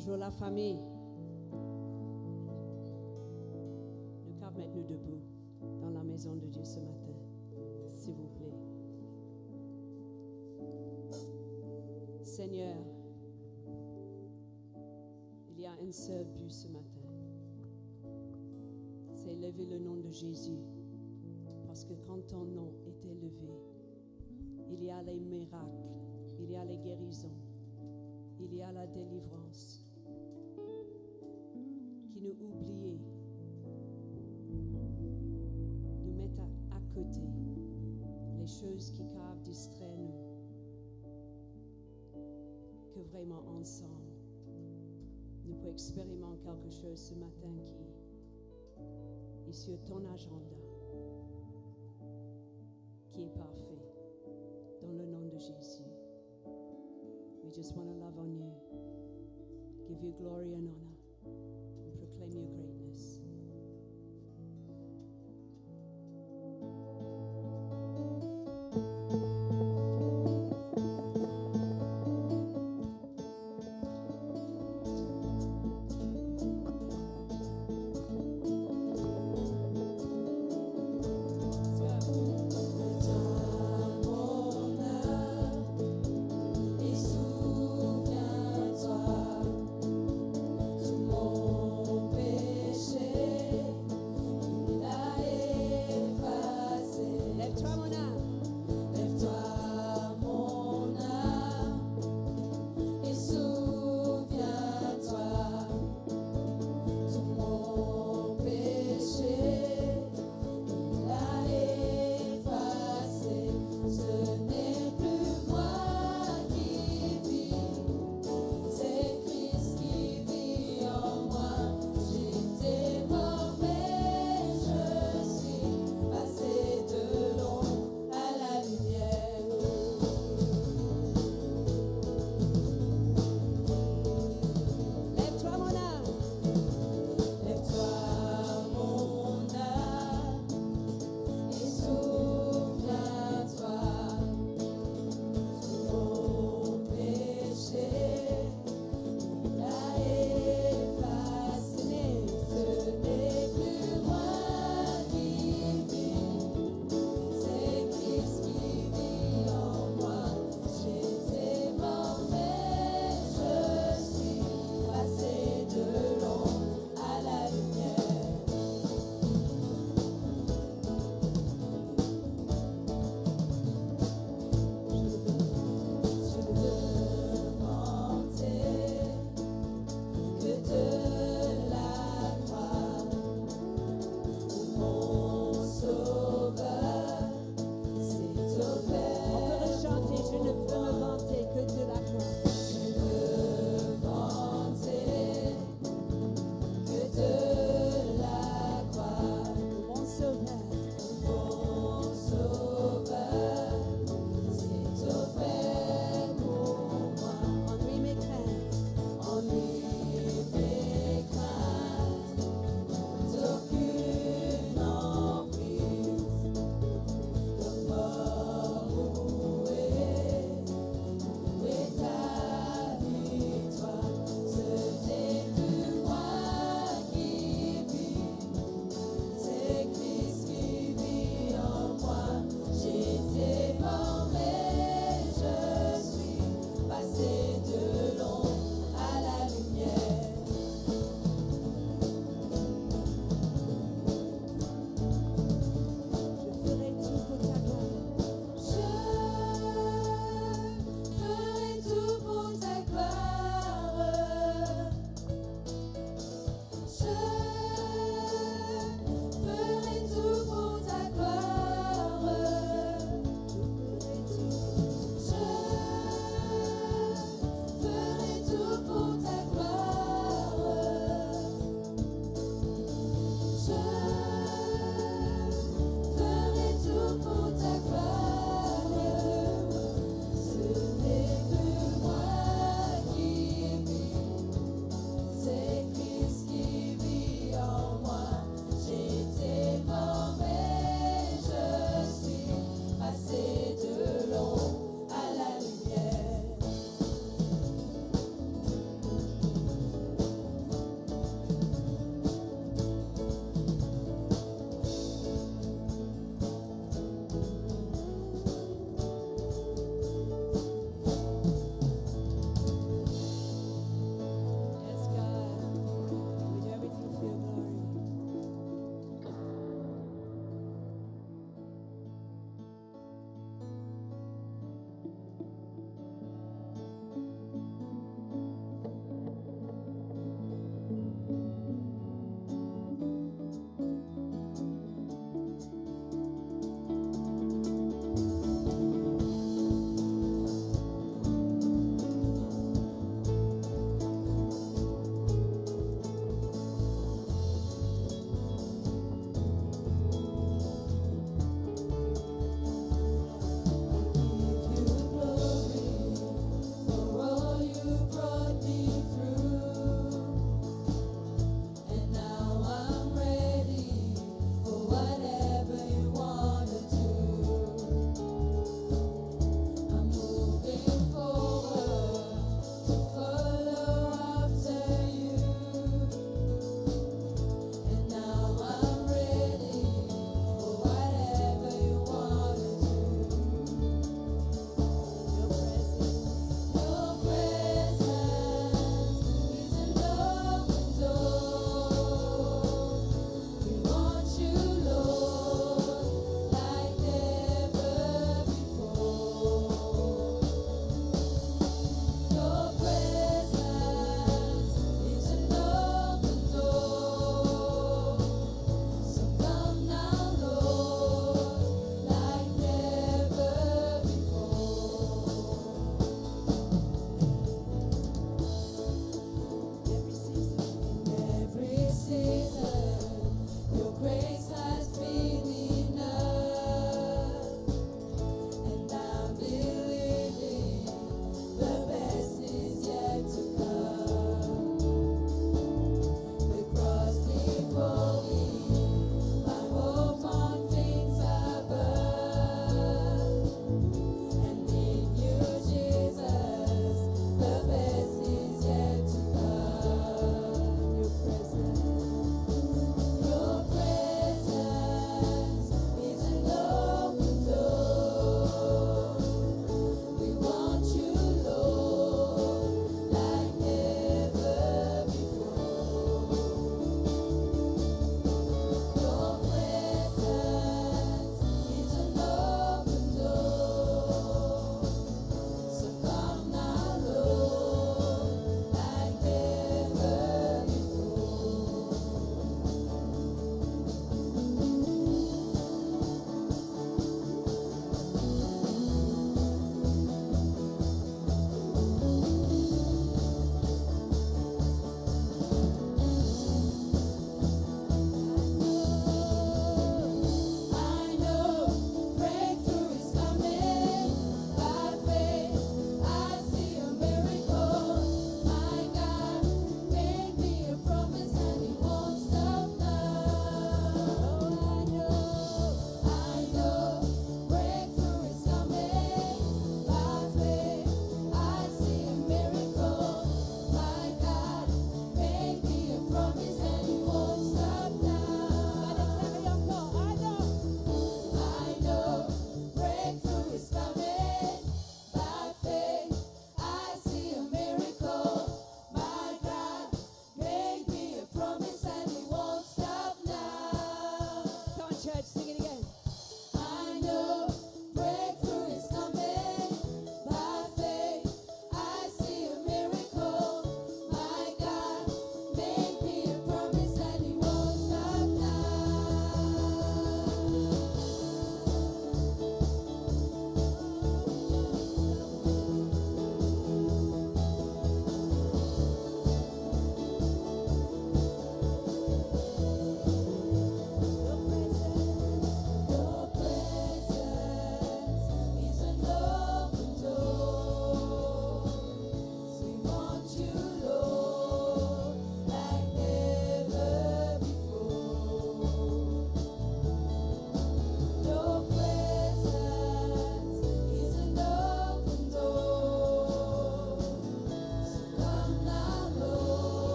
Bonjour la famille. Nous pouvons mettre nous debout dans la maison de Dieu ce matin, s'il vous plaît. Seigneur, il y a un seul but ce matin. C'est élever le nom de Jésus. Parce que quand ton nom est élevé, il y a les miracles, il y a les guérisons, il y a la délivrance. Qui nous oubliait, nous mettent à côté les choses qui peuvent distraire nous. Que vraiment ensemble, nous pouvons expérimenter quelque chose ce matin qui est sur ton agenda, qui est parfait, dans le nom de Jésus. We just want to love on you, give you glory and honor, and proclaim your greatness. Et souviens-toi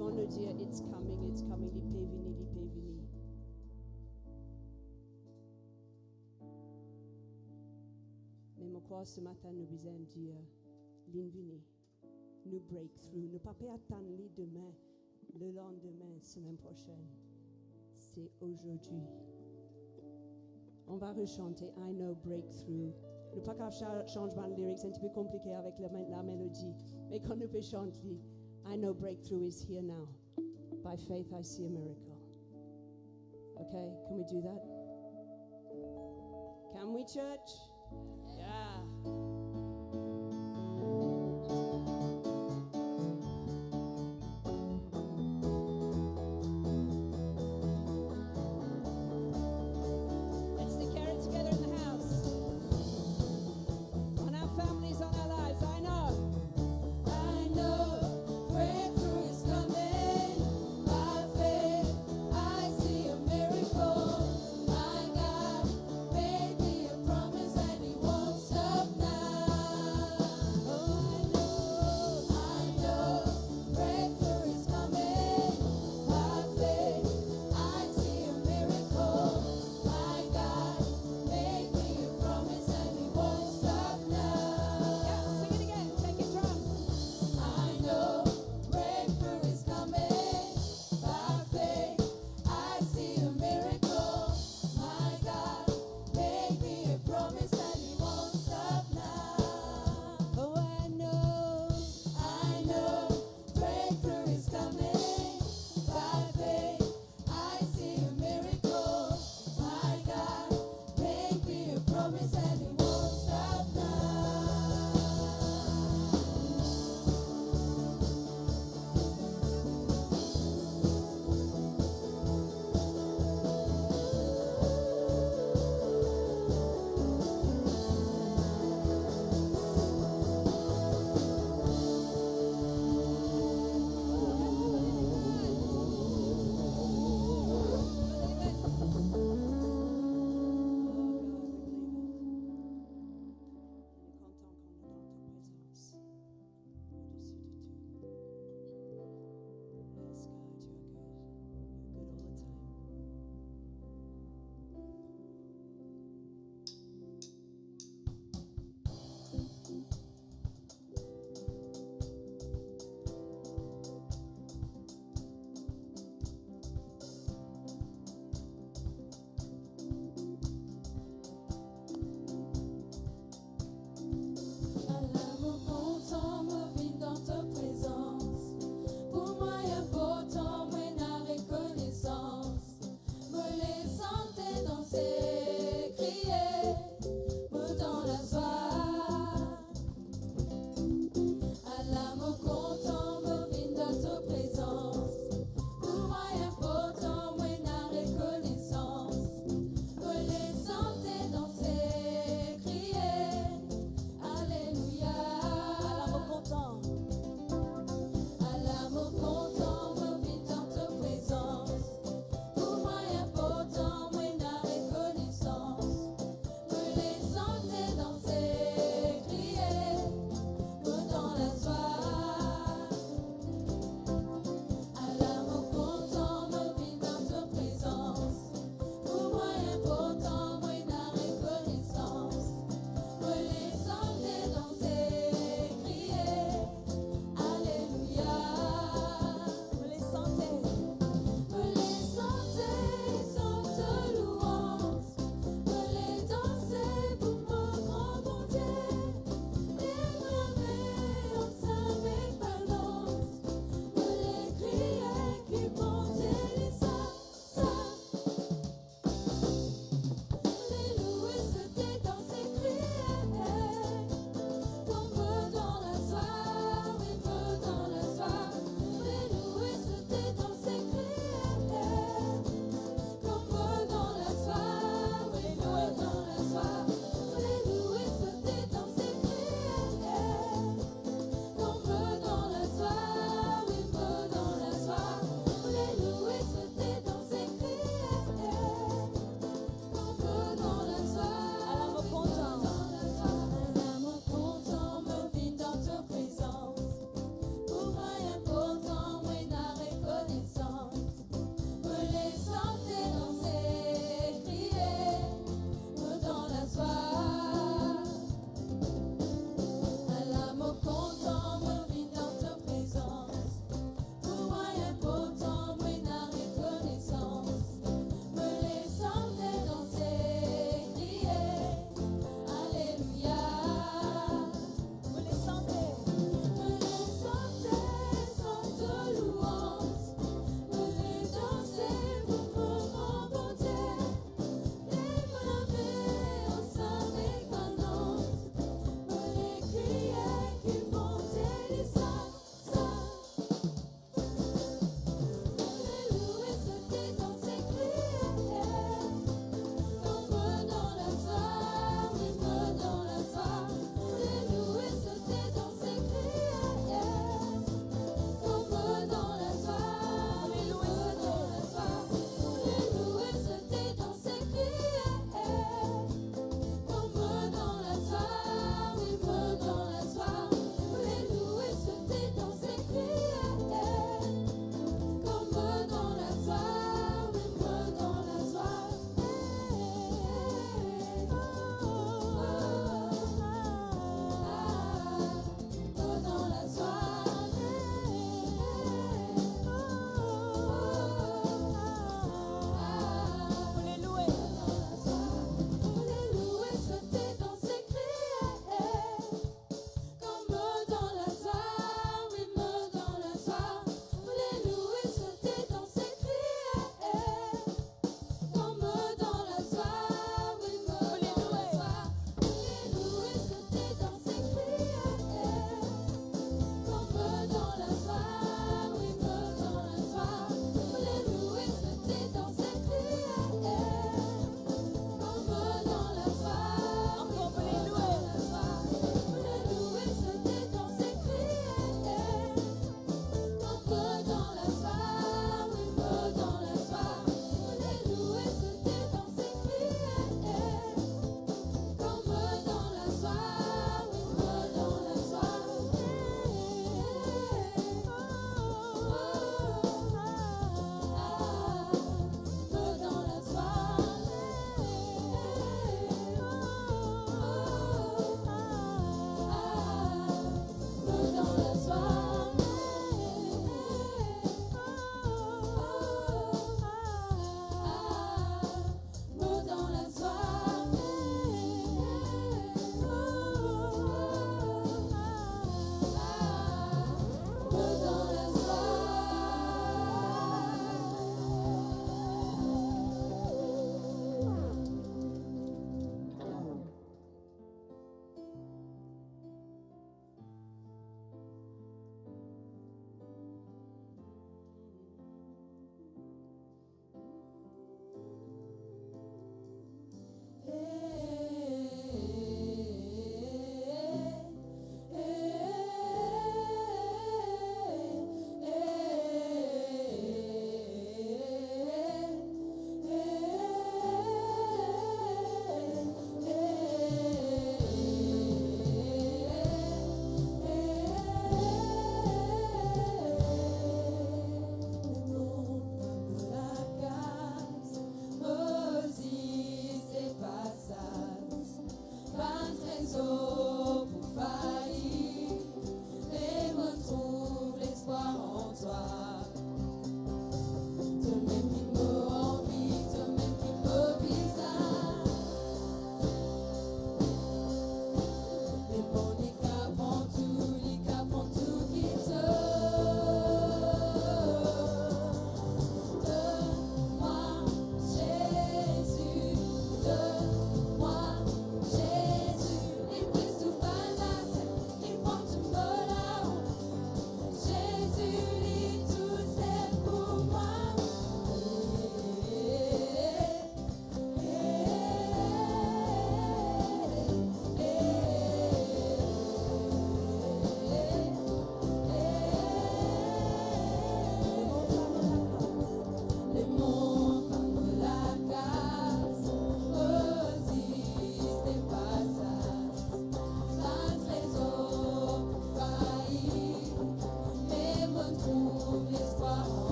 devons nous dire, it's coming, il peut venir, il peut venir. Mais je crois ce matin, nous devons dire, l'invini, nous breakthrough, nous pas attendre demain, le lendemain, semaine prochaine. C'est aujourd'hui. On va rechanter I know breakthrough. Nous pas qu'à changement de lyrics, c'est un petit peu compliqué avec la mélodie. Mais quand nous pouvons chanter, I know breakthrough is here now. By faith I see a miracle. Okay, can we do that? Can we, church? Yeah.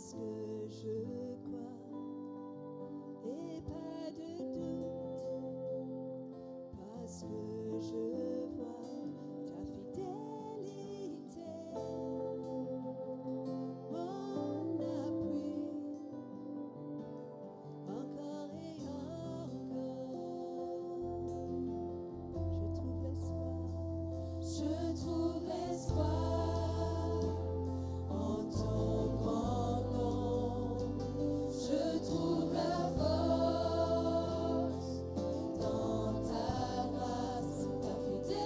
parce que je crois et pas de doute, parce que je vois ta fidélité, mon appui, encore et encore, je trouve l'espoir en ton grand nom, je trouve la force dans ta grâce, ta fidélité.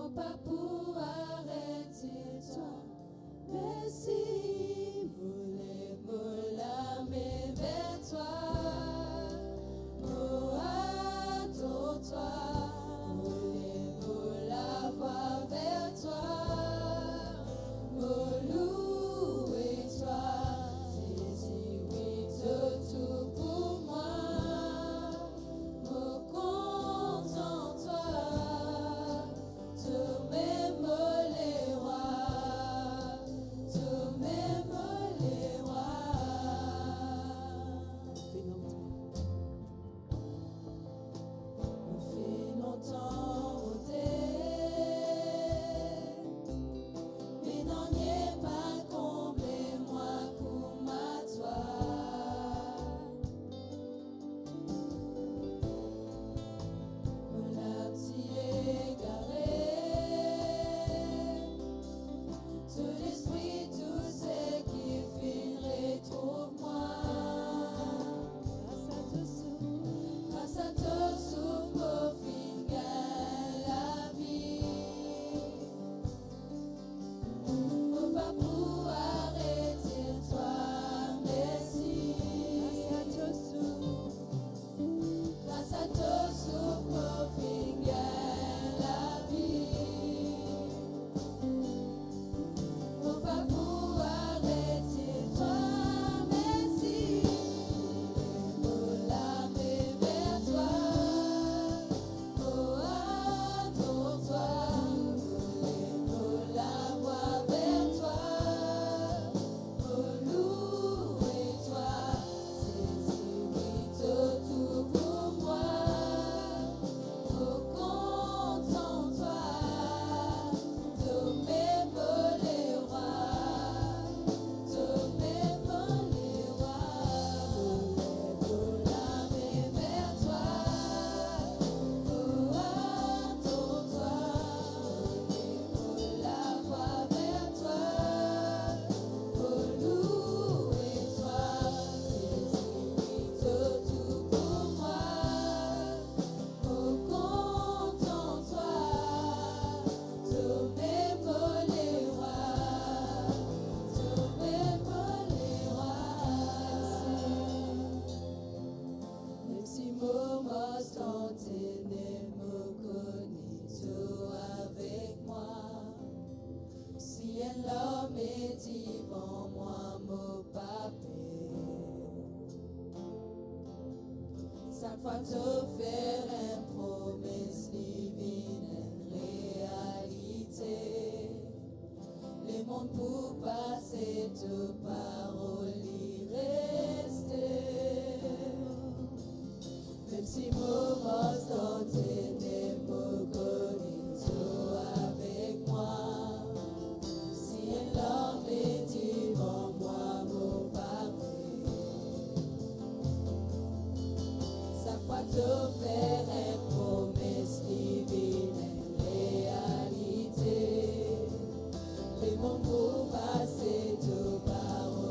Mon pas pour arrêter toi. Merci, moulez la main vers toi. Oh, attends-toi, moulez la voix vers toi. Oh, louez-toi, c'est tout pour moi. Oh, contente-toi, tout même les rois, tout même les rois. Fait longtemps. Fait longtemps au mais n'en est pas comblé moi comme à toi. On l'a petit égaré, tout l'esprit, tout ce qui finit, trouve-moi. Grâce à ton souffle, au fin gagne la vie. Mon pas pour arrêter toi, merci. Grâce à ton souffle, au fin gagne la vie. Mon pas pour arrêter toi, merci. Pour la main vers toi. Oh, attends-toi, pour la voix vers toi. Oh, louez-toi, c'est tout pour moi. Oh, contente-toi, tout même les rois, tout même les rois. Pour la main vers toi. Oh, attends-toi, pour la voix vers toi. Oh, louez-toi, c'est tout pour moi. Oh, contente-toi, tout même les rois, tout même les rois. Même si mon instantané me connaît tout avec moi, si un homme est devant moi, mon papé, sa foi te faire une promesse divine, une réalité. Les mondes pour passer, te parole y rester. Même si mon instantané me connaît tout avec moi, si un homme est devant moi, mon papa, sa foi te faire une promesse divine, une réalité. Les mondes pour passer, te parole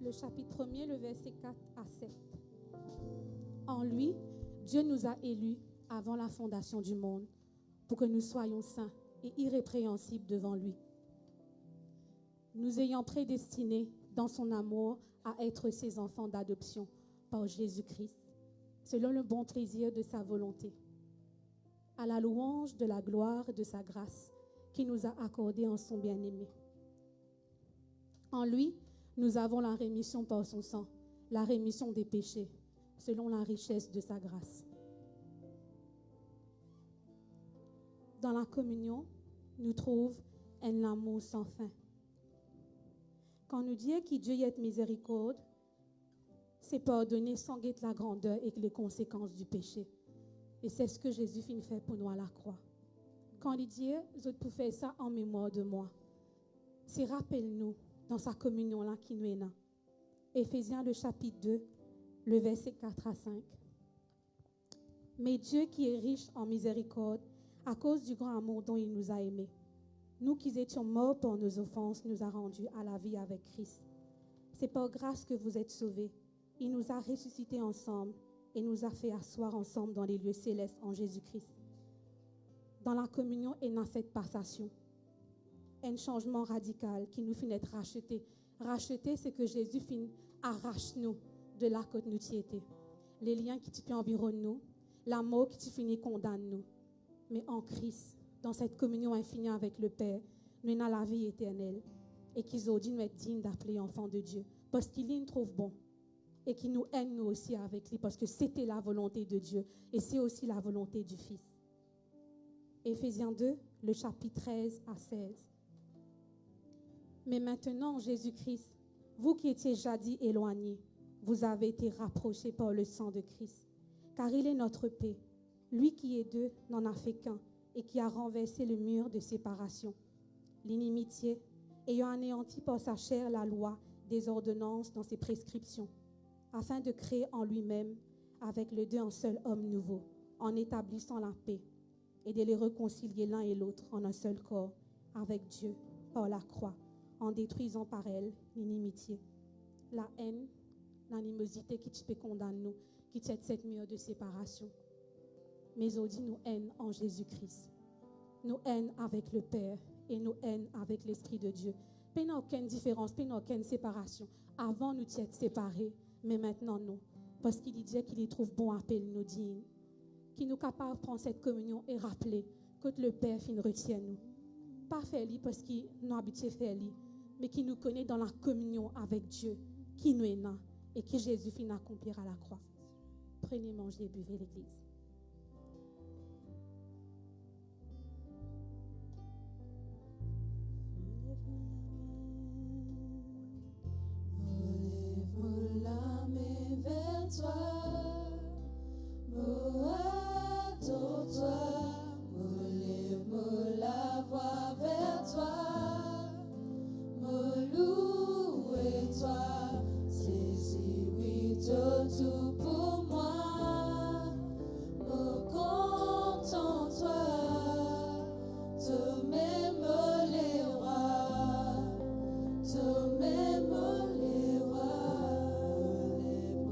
le chapitre 1er, le verset 4 à 7. En lui, Dieu nous a élus avant la fondation du monde pour que nous soyons saints et irrépréhensibles devant lui. Nous ayant prédestinés dans son amour à être ses enfants d'adoption par Jésus-Christ, selon le bon plaisir de sa volonté, à la louange de la gloire de sa grâce qui nous a accordée en son bien-aimé. En lui, nous avons la rémission par son sang, la rémission des péchés, selon la richesse de sa grâce. Dans la communion, nous trouvons un amour sans fin. Quand nous disons que Dieu est miséricorde, c'est pardonner sans guette la grandeur et les conséquences du péché. Et c'est ce que Jésus finit fait pour nous à la croix. Quand il dit, vous pouvez faire ça en mémoire de moi, c'est rappelle-nous dans sa communion là qui nous est là. Éphésiens le chapitre 2, le verset 4 à 5. Mais Dieu qui est riche en miséricorde, à cause du grand amour dont il nous a aimés, nous qui étions morts pour nos offenses, nous a rendus à la vie avec Christ. C'est par grâce que vous êtes sauvés. Il nous a ressuscités ensemble et nous a fait asseoir ensemble dans les lieux célestes en Jésus-Christ. Dans la communion et dans cette passation, un changement radical qui nous fait être rachetés. Racheter, c'est que Jésus finit arrache-nous de là que nous y étions. Les liens qui te environnent nous, l'amour qui te finit condamne nous. Mais en Christ, dans cette communion infinie avec le Père, nous avons la vie éternelle et qu'ils ont dit nous être dignes d'appeler enfants de Dieu parce qu'il nous trouve bon et qu'il nous aime nous aussi avec lui parce que c'était la volonté de Dieu et c'est aussi la volonté du Fils. Éphésiens 2, le chapitre 13 à 16. Mais maintenant, Jésus-Christ, vous qui étiez jadis éloignés, vous avez été rapprochés par le sang de Christ, car il est notre paix. Lui qui est deux n'en a fait qu'un et qui a renversé le mur de séparation, l'inimitié, ayant anéanti par sa chair la loi des ordonnances dans ses prescriptions, afin de créer en lui-même avec les deux un seul homme nouveau, en établissant la paix, et de les réconcilier l'un et l'autre en un seul corps avec Dieu par la croix, en détruisant par elle l'inimitié, la haine, l'animosité qui te condamne nous, qui tient cette mur de séparation. Mais on dit nous haine en Jésus-Christ. Nous haine avec le Père et nous haine avec l'Esprit de Dieu. Il n'y a aucune différence, il n'y a aucune séparation. Avant, nous étions séparés, mais maintenant, non. Parce qu'il dit qu'il y trouve bon appel, nous dit, qui nous capable de prendre cette communion et rappeler que le Père fin retient nous. Pas faire lui parce qu'il nous habitué faire lui, mais qui nous connaît dans la communion avec Dieu, qui nous est là et qui Jésus fin accomplir à la croix. Prenez, mangez et buvez l'Église. Lève la main vers toi, attends-toi, lève la voix vers toi, louez-toi, c'est oui tout pour moi, contente-toi, toi-même les rois, toi-même les rois,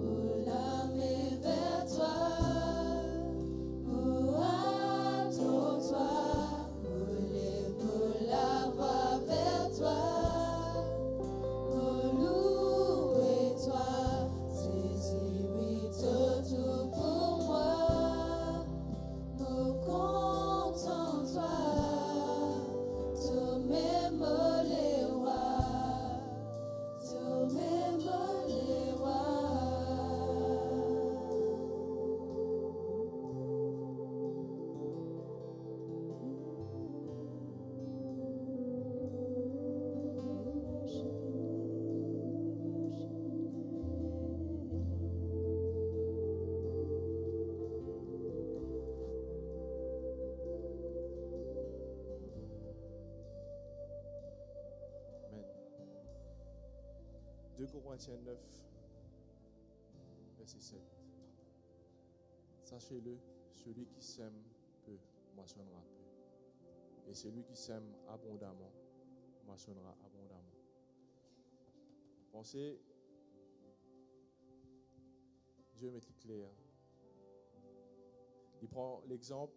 lève la main vers toi, attends-toi, lève la voix vers toi, louez-toi, c'est oui tout pour moi, contente-toi, toi-même les rois, toi-même les rois. Amen. 2 Corinthiens 9, verset 7. Sachez-le, celui qui sème peu, moissonnera peu. Et celui qui sème abondamment, moissonnera abondamment. Pensez Dieu met clair. Il prend l'exemple,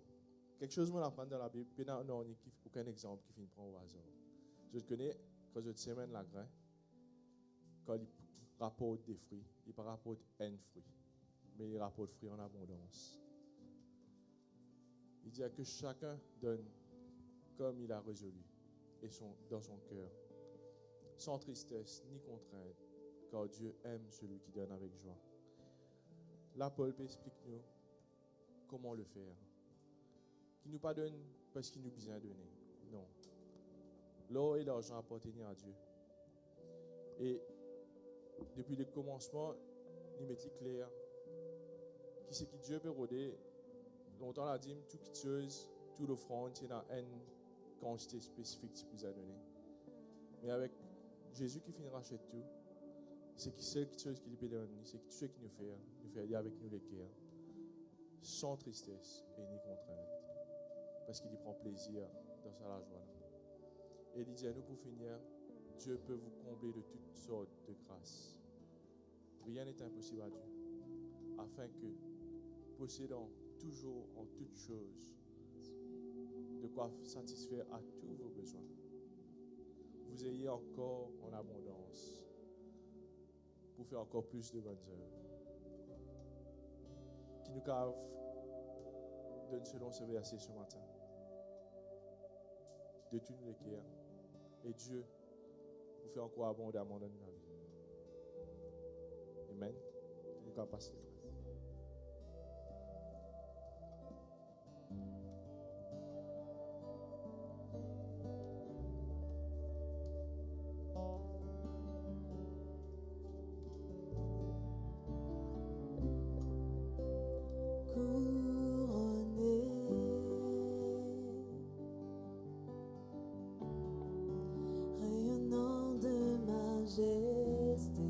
quelque chose qu'on apprend dans la Bible, puis non, il n'y a aucun exemple qui finit prendre au hasard. Je te connais, quand je te sème la graine, quand il rapporte des fruits, il ne rapporte un fruit, mais il rapporte fruits en abondance. Il dit que chacun donne comme il a résolu et dans son cœur, sans tristesse ni contrainte, car Dieu aime celui qui donne avec joie. Là, Paul explique-nous comment le faire. Qui nous pas donne parce qu'il nous bien donné. Non. L'or et l'argent appartiennent à Dieu. Et depuis le commencement, il met clair qui c'est qui Dieu peut rôder. Longtemps la dîme, tout quitteuse, tout l'offrande, c'est dans une quantité spécifique qui vous a donné. Mais avec Jésus qui finira chez tout, c'est qui seule chose qui lui peut donner, c'est tout ce qui nous fait aller avec nous les cœurs, sans tristesse et ni contrainte, parce qu'il y prend plaisir dans sa joie. Et il dit à nous pour finir, Dieu peut vous combler de toutes sortes de grâces. Rien n'est impossible à Dieu, afin que, possédant toujours en toutes choses, de quoi satisfaire à tous vos besoins, vous ayez encore en abondance pour faire encore plus de bonnes œuvres. Qui nous cave donne selon ce verset ce matin. De tous les cœurs. Et Dieu vous fait encore abondamment dans la vie. Amen. Qui nous cave passer. Rayonnant de majesté,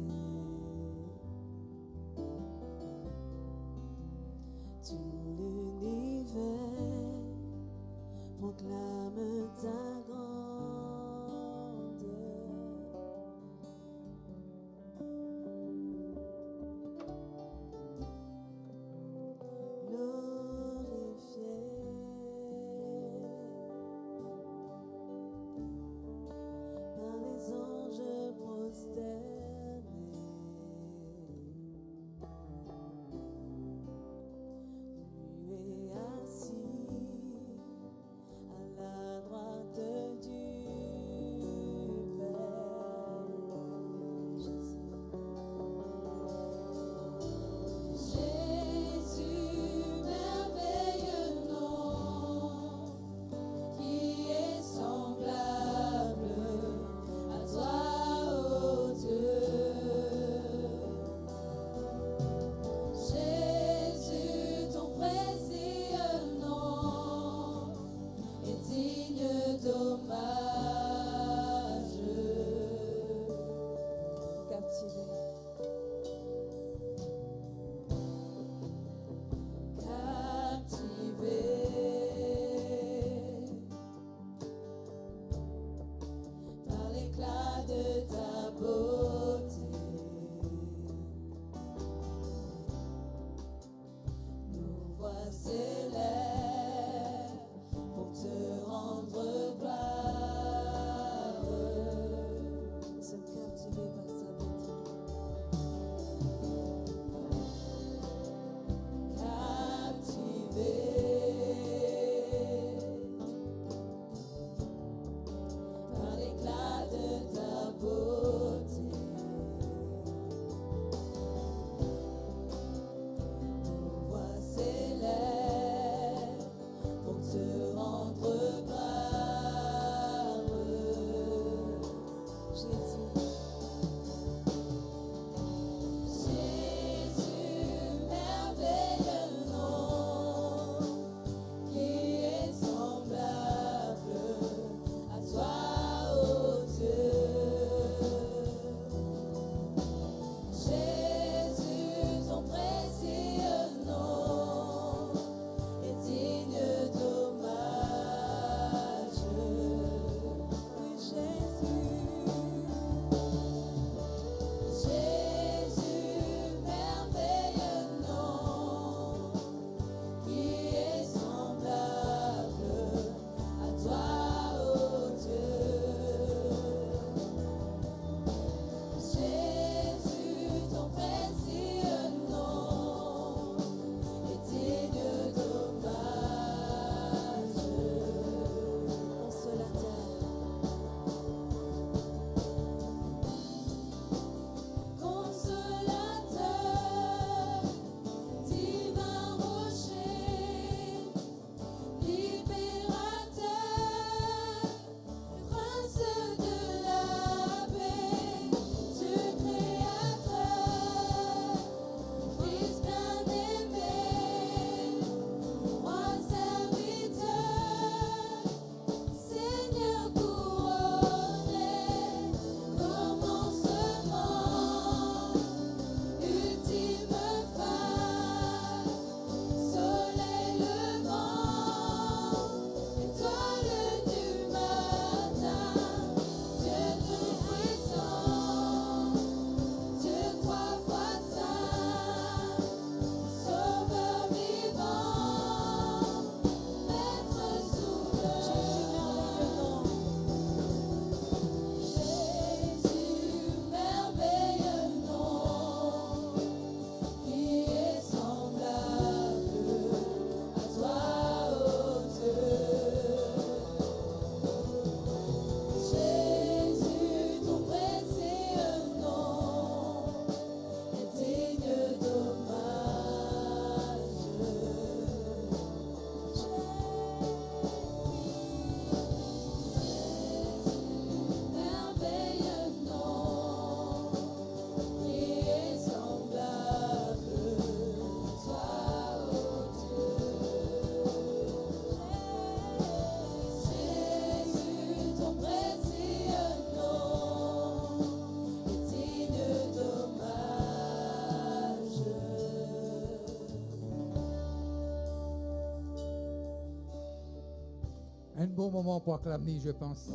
Un bon moment pour acclamer, je pense.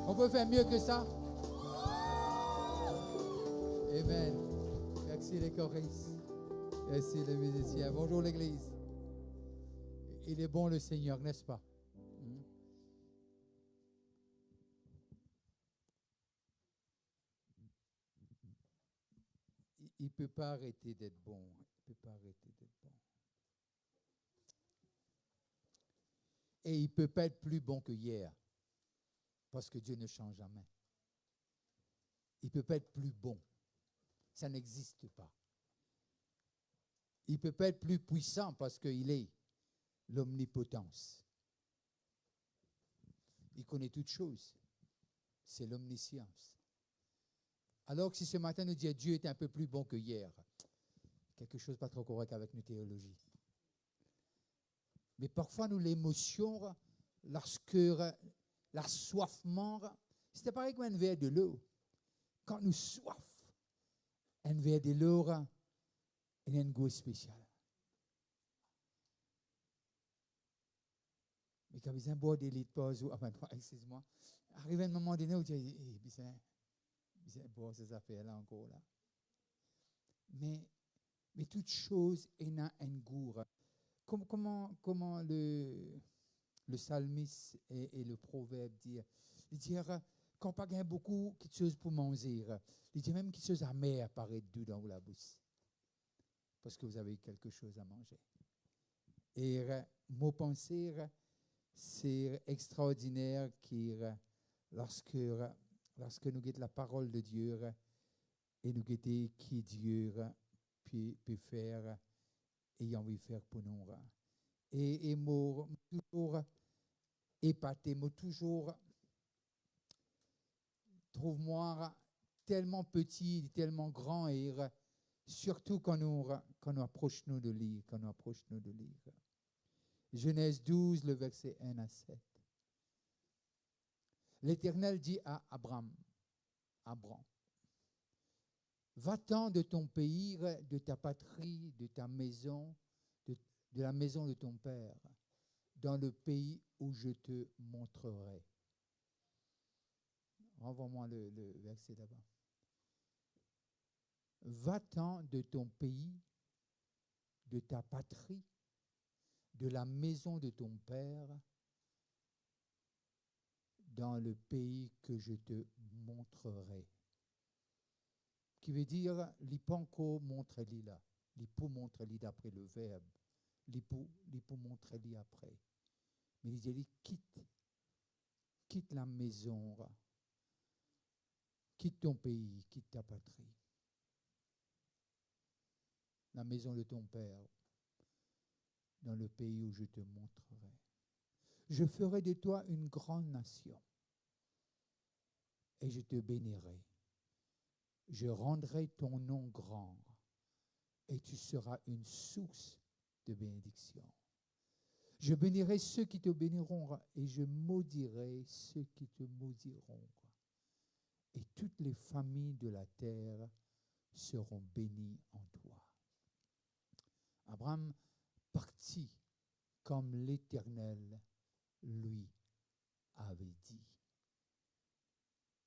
On peut faire mieux que ça? Amen. Merci les choristes. Merci les musiciens. Bonjour l'Église. Il est bon le Seigneur, n'est-ce pas? Il ne peut pas arrêter d'être bon. Il ne peut pas arrêter d'être bon. Et il ne peut pas être plus bon que hier. Parce que Dieu ne change jamais. Il ne peut pas être plus bon. Ça n'existe pas. Il ne peut pas être plus puissant parce qu'il est l'omnipotence. Il connaît toutes choses. C'est l'omniscience. Alors que si ce matin nous dit Dieu est un peu plus bon que hier, quelque chose pas trop correct avec nos théologies. Mais parfois nous l'émotion, lorsque l'assoiffement, c'était pareil comme un verre de l'eau. Quand nous soif, un verre de l'eau, il a un goût spécial. Mais quand vous avez boire des litres pause, excuse-moi, arrive un moment donné où tu dis, bien boire ces affaires-là encore là. Mais toute chose est un goût. Comment le psalmiste et le proverbe disent, il dit quand pas gain beaucoup quelque chose pour manger, il dit même quelque chose amer apparaît dedans dans la bouche parce que vous avez quelque chose à manger. Et mon pensée, c'est extraordinaire lorsque nous guettons la parole de Dieu et nous guettons qui Dieu peut faire et envie de faire pour nous. Et moi, toujours épaté, moi, toujours trouve-moi tellement petit, tellement grand, et surtout quand nous approchons de lire, Genèse 12, le verset 1 à 7. L'Éternel dit à Abraham, va-t'en de ton pays, de ta patrie, de ta maison, de la maison de ton père, dans le pays où je te montrerai. Renvoie-moi le verset là-bas. Va-t'en de ton pays, de ta patrie, de la maison de ton père, dans le pays que je te montrerai. Qui veut dire, l'ipanko montre-li là. L'ipou montre-li d'après le verbe. L'ipou montre-li après. Mais il dit, quitte la maison, quitte ton pays, quitte ta patrie. La maison de ton père, dans le pays où je te montrerai. Je ferai de toi une grande nation et je te bénirai. Je rendrai ton nom grand et tu seras une source de bénédiction. Je bénirai ceux qui te béniront et je maudirai ceux qui te maudiront. Et toutes les familles de la terre seront bénies en toi. Abraham partit comme l'Éternel lui avait dit.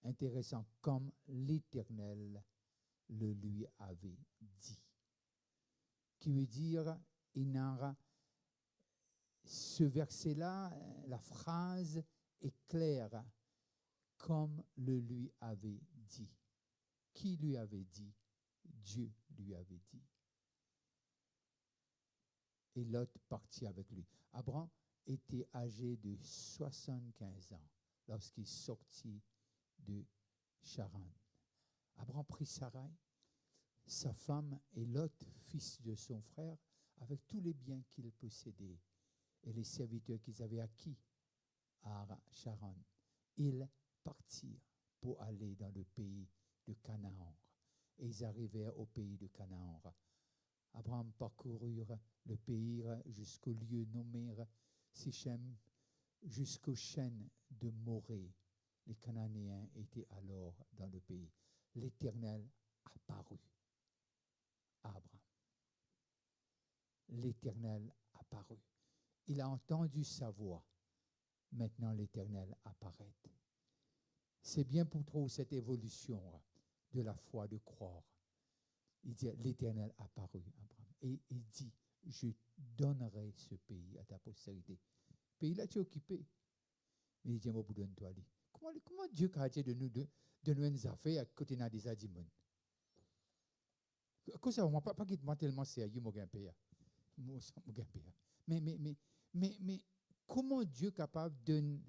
Intéressant, comme l'Éternel le lui avait dit. Qui veut dire, ce verset-là, la phrase est claire, comme le lui avait dit. Qui lui avait dit? Dieu lui avait dit. Et Lot partit avec lui. Abraham était âgé de 75 ans lorsqu'il sortit de Charan. Abraham prit Sarai, sa femme, et Lot, fils de son frère, avec tous les biens qu'il possédait et les serviteurs qu'ils avaient acquis à Charan. Ils partirent pour aller dans le pays de Canaan. Et ils arrivèrent au pays de Canaan. Abraham parcourut le pays jusqu'au lieu nommé Sichem, jusqu'aux chaînes de Morée. Les Cananéens étaient alors dans le pays. L'Éternel apparut à Abraham. L'Éternel apparut apparu. Il a entendu sa voix. Maintenant, l'Éternel apparaît. C'est bien pour trouver cette évolution de la foi, de croire. Il dit, l'Éternel apparut à Abraham. Et il dit, je donnerai ce pays à ta postérité. Le pays là, tu es occupé. Mais il dit, moi, vous donne-toi. Comment Dieu a dit de nous une affaire à côté de des adimons? Comme ça, on ne va pas quitter tellement sérieux, mon pays. Mais comment Dieu est capable de donner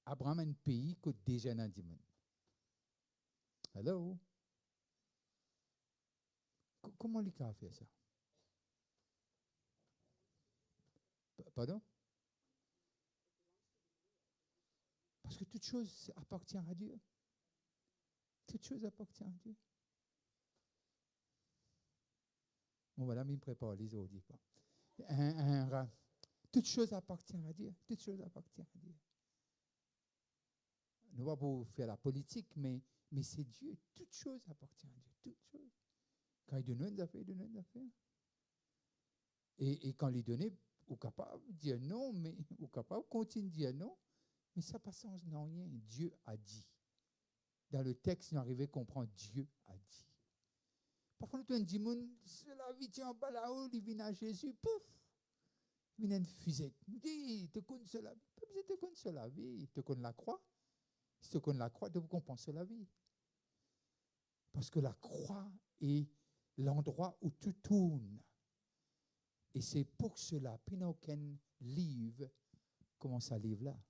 à Abraham un pays que déjà un adimon? Hello? Comment il a fait ça? Pardon? Parce que toute chose appartient à Dieu. Toute chose appartient à Dieu. Bon, voilà, il me prépare les autres. Toute chose appartient à Dieu. Toute chose appartient à Dieu. Nous ne va pas faire la politique, mais c'est Dieu. Toute chose appartient à Dieu. Toute chose. Quand il donne une affaire, il donne une affaire. Et quand il donne, ou capable de dire non, mais ou capable de continuer de dire non, mais ça n'a pas sens non rien. Dieu a dit. Dans le texte, nous arrivons à comprendre Dieu a dit. Parfois, nous disons, cela vit en bas là-haut, il vient à Jésus, pouf, il vient une fusette. Il dit, tu connais cela vie. Pas besoin de te connaître cela vie. Tu connais la croix. Si tu connais la croix, tu comprends la vie. Parce que la croix est l'endroit où tout tourne. Et c'est pour cela, puis n'a aucun livre, comment ça livre là?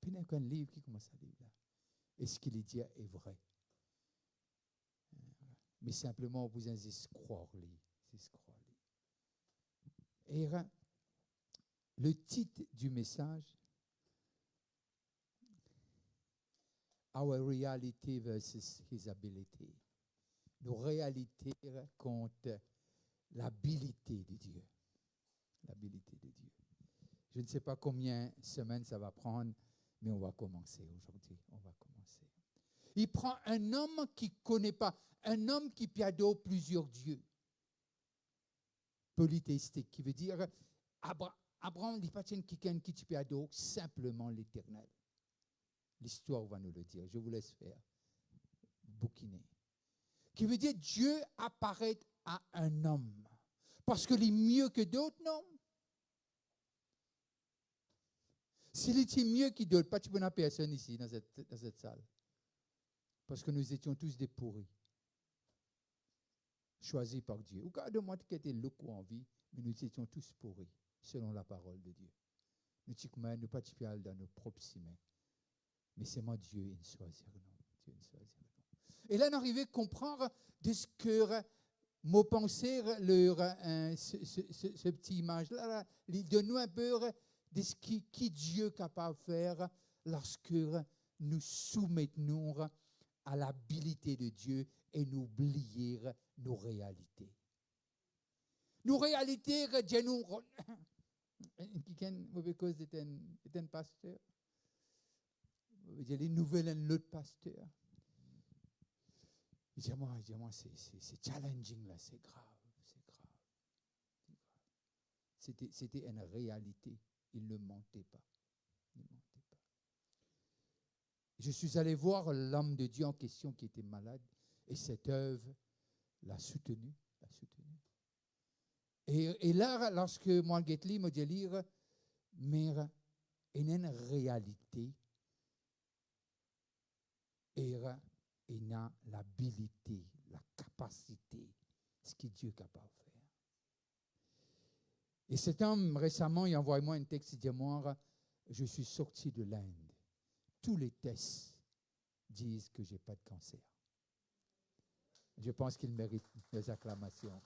Puis n'a aucun livre qui commence à livre là. Et ce qu'il dit est vrai. Mais simplement, vous avez croire. Et le titre du message, Our Reality versus His Ability. Nos réalités contre l'habilité de Dieu. L'habilité de Dieu. Je ne sais pas combien de semaines ça va prendre, mais on va commencer aujourd'hui. On va commencer. Il prend un homme qui ne connaît pas, un homme qui adore plusieurs dieux. Polythéistique, qui veut dire Abraham n'est pas quelqu'un qui tu adore simplement l'Éternel. L'histoire va nous le dire. Je vous laisse faire. Bouquiner. Qui veut dire Dieu apparaît à un homme. Parce qu'il est mieux que d'autres, non. S'il était mieux que d'autres, pas de bonne personne ici, dans cette salle. Parce que nous étions tous des pourris. Choisis par Dieu. Ou quand de moi qui était le coup en vie, mais nous étions tous pourris, selon la parole de Dieu. Nous ne pas dans nos propres mains. Mais c'est moi Dieu, il choisira nous. Et là, on arrivait à comprendre de ce que mon pensée, ce petit image-là, il donne nous un peu de ce qui Dieu est capable de faire lorsque nous soumettons à l'habilité de Dieu et nous oublier nos réalités. Nos réalités, Dieu nous... Quelqu'un est un pasteur. Il y a les nouvelles de l'autre pasteur. Il dit, moi, c'est challenging là, c'est grave. C'était une réalité. Il ne mentait pas. Je suis allé voir l'homme de Dieu en question qui était malade et cette œuvre l'a soutenu. Et là, lorsque moi, Getli me dit lire, mais il y a une réalité. Et il a l'habilité, la capacité, ce que Dieu est capable de faire. Et cet homme, récemment, il a envoyé moi un texte, il dit, moi, je suis sorti de l'Inde. Tous les tests disent que je n'ai pas de cancer. Je pense qu'il mérite des acclamations.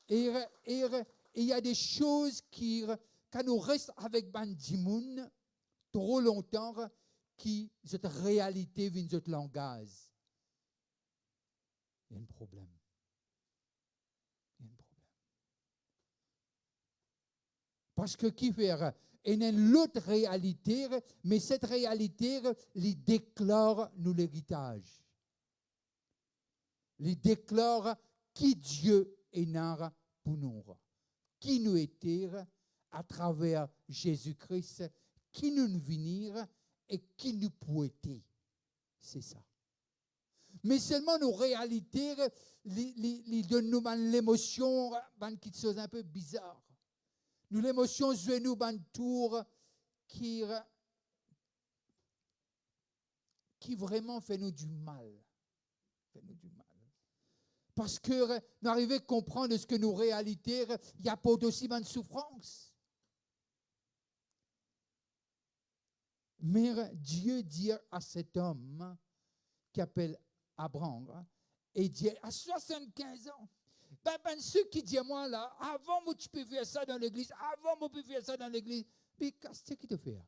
Et il y a des choses qui, quand nous restons avec Bandimoun trop longtemps, qui, cette réalité vient de notre langage. Il y a un problème. Parce que qui fait? Il y a une autre réalité, mais cette réalité, il déclare nous l'héritage. Il déclare qui Dieu est dans pour nous, qui nous étions à travers Jésus-Christ, qui nous venir et qui nous pouvons être. C'est ça. Mais seulement nos réalités, les donnent l'émotion, qui sont un peu bizarre. Nous l'émotion jouent nous tour qui vraiment fait nous du mal. Fait nous du mal. Parce que nous arrivons à comprendre ce que nos réalités, il y a pas aussi de souffrance. Mais Dieu dit à cet homme qui appelle Abraham, et dit à 75 ans, ceux qui disent moi là, avant moi tu peux faire ça dans l'église, avant moi tu peux faire ça dans l'église, mais qu'est-ce qu'il te fait?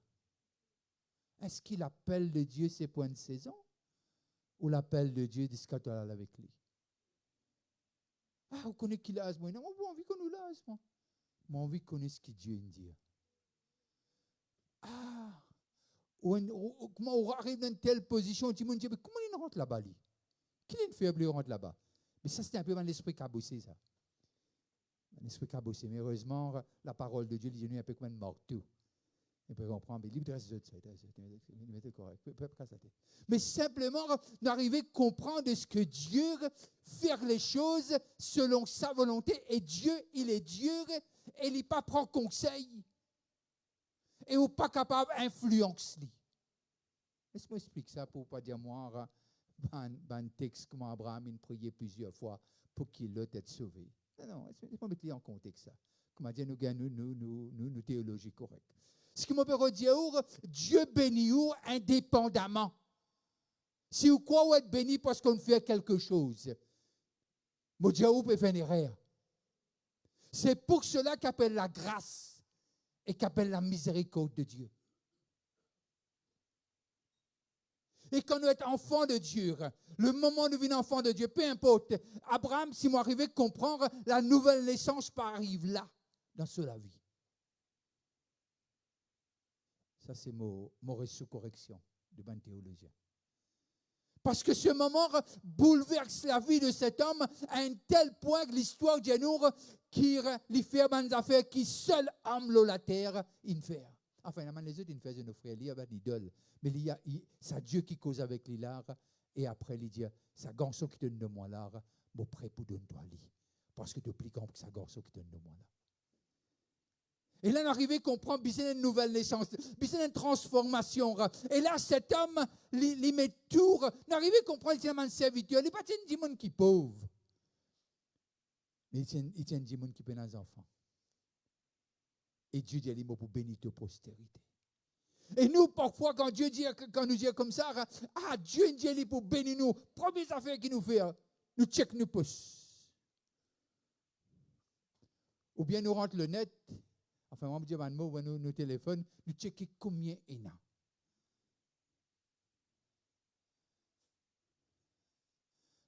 Est-ce qu'il appelle de Dieu ses points de saison ou l'appel de Dieu d'escatolal avec lui? Ah, vous connaissez qui l'a, moi? Non, moi, j'ai envie qu'on nous lase, moi. Moi, j'ai envie qu'on connaisse ce que Dieu dit. Ah, comment on arrive dans une telle position, on dit, mais comment il rentre là-bas, lui? Qui est une faible rentre là-bas? Mais ça, c'était un peu dans l'esprit cabossé, ça. L'esprit cabossé. Mais heureusement, la parole de Dieu, il est un peu comme un morceau. On peut comprendre, mais libre de c'est correct. Mais simplement, d'arriver à comprendre ce que Dieu faire les choses selon sa volonté. Et Dieu, il est Dieu, et il n'est pas prend conseil. Et il n'est pas capable d'influencer. Laisse-moi expliquer ça pour ne pas dire moi, un texte comme Abraham, il priait plusieurs fois pour qu'il ait été sauvé. Non, laisse-moi mettre en contexte ça. Comment dire, nous théologie correcte. Ce qui me peut dire, Dieu bénit indépendamment. Si vous croyez vous êtes béni parce qu'on fait quelque chose, mon Dieu peut faire une erreur. C'est pour cela qu'appelle la grâce et qu'appelle la miséricorde de Dieu. Et quand nous sommes enfants de Dieu, le moment où nous venons enfants de Dieu, peu importe, Abraham, si moi arrivé à comprendre, la nouvelle naissance arrive là, dans la vie. Ça, c'est mon sous-correction de bon théologien. Parce que ce moment bouleverse la vie de cet homme à un tel point que l'histoire de nous qui lui fait des affaires qui seul homme la terre, il fait. Enfin, les autres, ils faisaient nos frères, il y a une idole. Mais c'est Dieu qui cause avec lui l'art. Et après, il dit, c'est garçon qui donne de moi l'art, mon prêt pour donner toi lui. Parce que tu plus grand que c'est garçon qui donne de moi l'art. Et là, on arrive à comprendre, c'est une nouvelle naissance, c'est une transformation. Et là, cet homme, il met tout, on arrive à comprendre, c'est un serviteur, il n'est pas un démon qui est pauvre. Mais il tient un démon qui peut des enfants. Et Dieu dit, il pour bénir ta postérité. Et nous, parfois, quand nous dit comme ça, Dieu dit pour bénir nous, première affaire qu'il nous fait, nous check nos pouces. Ou bien nous rentre le net, enfin, on va dire un mot, nos téléphones, nous checker combien il y en a.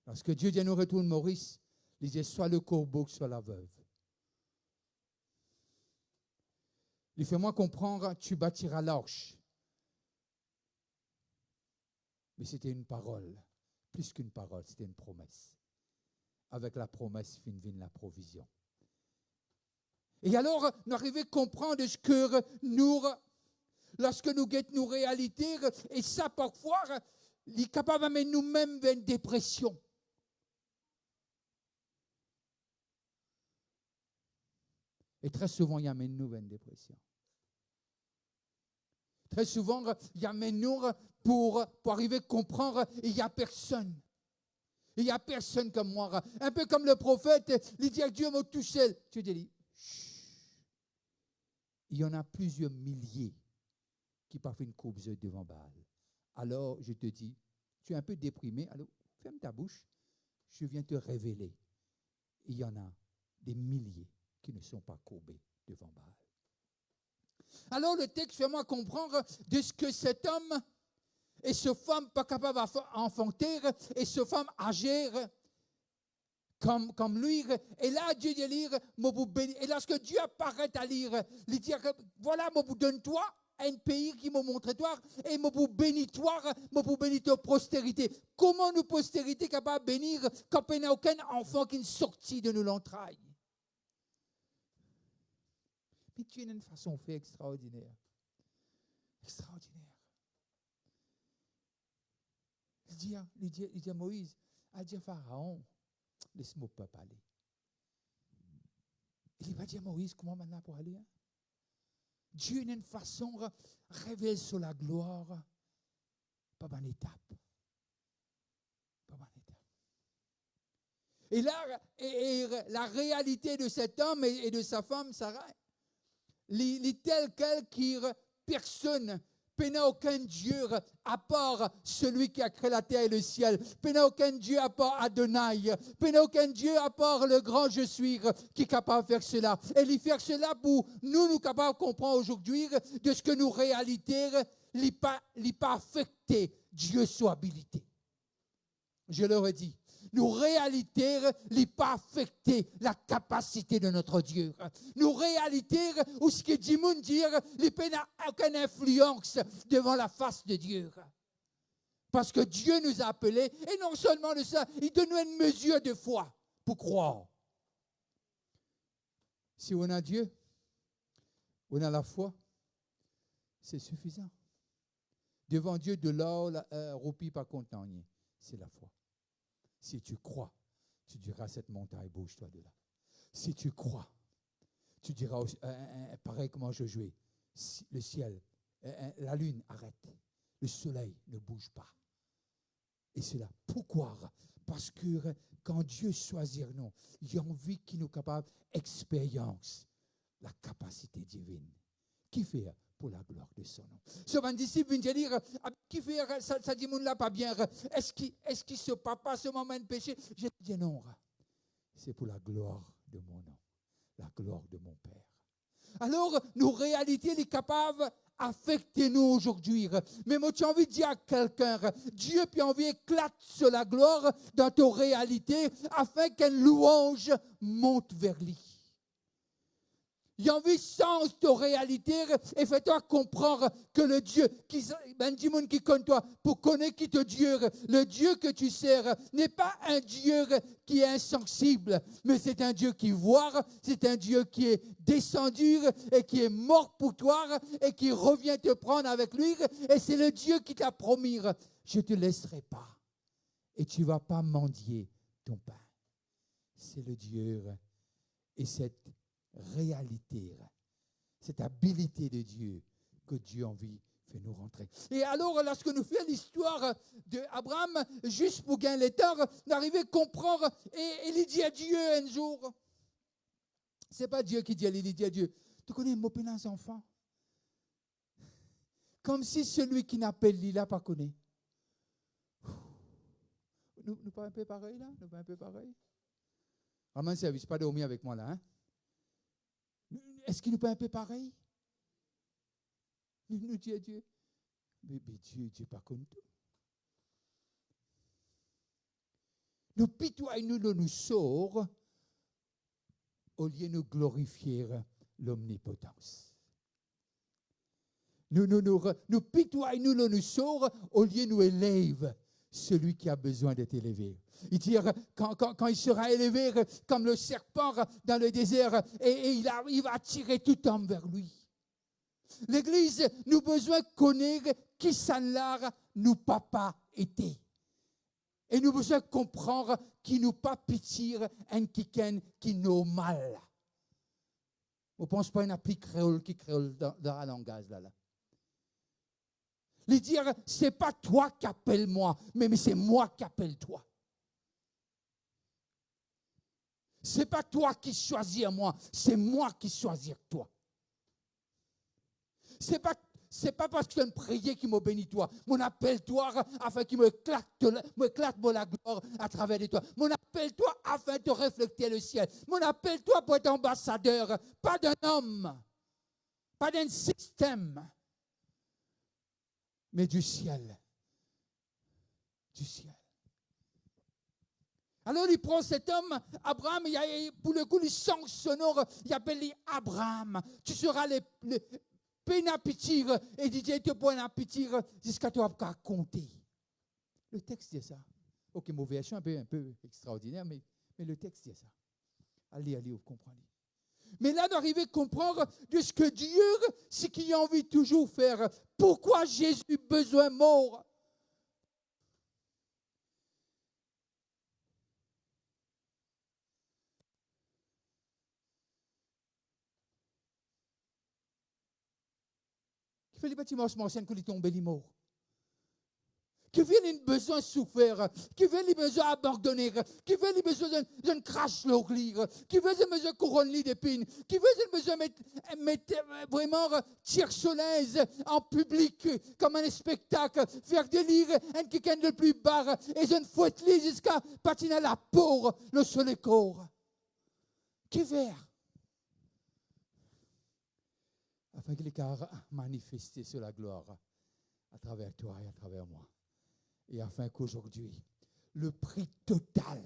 Lorsque Dieu dit nous retourne Maurice, il dit soit le corbeau, soit la veuve. Il fait moi comprendre, tu bâtiras l'arche. Mais c'était une parole, plus qu'une parole, c'était une promesse. Avec la promesse, vient la provision. Et alors, nous arrivons à comprendre ce que nous, lorsque nous guettons nos réalités, et ça, parfois, il est capable d'amener nous-mêmes vers une dépression. Et très souvent, il amène nous vers une dépression. Très souvent, il amène nous pour arriver à comprendre, il n'y a personne. Il n'y a personne comme moi. Un peu comme le prophète, il dit à Dieu, moi tout seul. Dieu dit, il y en a plusieurs milliers qui parfois une courbe devant Baal. Alors, je te dis, tu es un peu déprimé, alors ferme ta bouche, je viens te révéler. Il y en a des milliers qui ne sont pas courbés devant Baal. Alors, le texte fait moi comprendre de ce que cet homme et cette femme pas capable d'enfanter et cette femme âgée comme lui. Et là, Dieu dit lire, et lorsque Dieu apparaît à lire, il dit voilà, moi vous donne toi un pays qui m'a montré toi et moi vous bénis toi, moi vous bénis ta postérité. Comment nous postérité capable de bénir quand il n'y a aucun enfant qui est sorti de nos entrailles? Mais Dieu a une façon de faire extraordinaire. Extraordinaire. Il dit à Moïse, il dit à Pharaon, laisse-moi pas parler. Il va dire à Moïse, comment maintenant pour aller? Dieu a une façon de révéler sur la gloire, pas en étape. Pas en étape. Et là, la réalité de cet homme et de sa femme, Sarah, il est tel quel qui personne, n'a aucun Dieu à part celui qui a créé la terre et le ciel. N'a aucun Dieu à part Adonai. N'a aucun Dieu à part le grand je suis qui est capable de faire cela. Et il fait cela pour nous capables de comprendre aujourd'hui de ce que nos réalités n'ont pas affecté Dieu son habilité. Je le redis. Nos réalités n'ont pas affecté la capacité de notre Dieu. Nos réalités, ou ce que dit mon dire, n'ont aucune influence devant la face de Dieu. Parce que Dieu nous a appelés, et non seulement de ça, il donne une mesure de foi pour croire. Si on a Dieu, on a la foi, c'est suffisant. Devant Dieu, de l'or, roupie pas content, c'est la foi. Si tu crois, tu diras à cette montagne, bouge-toi de là. Si tu crois, tu diras, pareil comment je jouais, le ciel, la lune arrête, le soleil ne bouge pas. Et c'est là. Pourquoi? Parce que quand Dieu choisit nous, il a envie qu'il nous capable d'expérience, la capacité divine. Qui fait pour la gloire de son nom. Ce mon disciple vient dire, qui fait ça dit mon là pas bien. Est-ce qu'il se papa ce moment de péché? Je dis non. C'est pour la gloire de mon nom, la gloire de mon Père. Alors, nos réalités, sont capables d'affecter nous aujourd'hui. Mais moi, tu as envie de dire à quelqu'un, Dieu puis envie éclate sur la gloire dans tes réalités afin qu'une louange monte vers lui. Il y a envie de sens de réalité et fais-toi comprendre que le Dieu qui connaît toi, pour connaître qui te Dieu, le Dieu que tu sers n'est pas un Dieu qui est insensible, mais c'est un Dieu qui voit, c'est un Dieu qui est descendu et qui est mort pour toi et qui revient te prendre avec lui et c'est le Dieu qui t'a promis, je ne te laisserai pas et tu ne vas pas mendier ton pain. C'est le Dieu et cette réalité, cette habilité de Dieu que Dieu a envie de nous rentrer. Et alors, lorsque nous faisons l'histoire d'Abraham, juste pour gagner le temps, d'arriver à comprendre, et il dit à Dieu un jour, c'est pas Dieu qui dit, il dit à Dieu, tu connais mon pénance enfant? Comme si celui qui n'appelle, il n'a pas connu. Nous pas un peu pareil là? Nous pas un peu pareil? Vraiment, service, pas dormir avec moi là, hein? Est-ce qu'il nous pas un peu pareil? Nous dit à Dieu, mais Dieu pas comme tout. Nous pitoyons, nous sort au lieu de nous glorifier l'omnipotence. Nous pitoyons, nous sort au lieu de nous élève celui qui a besoin d'être élevé. Il dit, quand il sera élevé comme le serpent dans le désert, et il va attirer tout homme vers lui. L'Église, nous besoin de connaître qui ça l'a nous papa était. Et nous besoin de comprendre qui nous pas pitié un qui nous mal. On ne pense pas à une appli créole qui créole dans la langage là. Lui dire, c'est pas toi qui appelle moi, mais c'est moi qui appelle toi. C'est pas toi qui choisis moi, c'est moi qui choisis toi. C'est pas parce que tu as une prière qui m'a béni toi. Mon appel toi afin qu'il m'éclate la gloire à travers de toi. Mon appel toi afin de refléter le ciel. Mon appel toi pour être ambassadeur, pas d'un homme, pas d'un système, mais du ciel. Du ciel. Alors il prend cet homme, Abraham, pour le coup, le sang sonore, il appelle Abraham. Tu seras le pénapitir, et il dit, tu peux pénapitir jusqu'à toi compter. Le texte dit ça. Ok, mauvais version, un peu extraordinaire, mais le texte dit ça. Allez, vous comprenez. Mais là, d'arriver à comprendre de ce que Dieu, ce qu'il a envie de toujours faire. Pourquoi Jésus a besoin de mort? Qui fait les bâtiments anciens quand il tombe, il est mort? Qui fait les besoins souffrir, qui fait les besoins abandonnés, qui fait les besoins d'un crash l'ouvrir, qui fait les besoins couronner d'épines, qui fait les besoins mettre vraiment tir solaise en public comme un spectacle, faire délire un quelqu'un de plus bas et je ne fouette les jusqu'à patiner la peau, le soleil corps. Qui fait? Afin qu'il ait manifesté sur la gloire à travers toi et à travers moi. Et afin qu'aujourd'hui, le prix total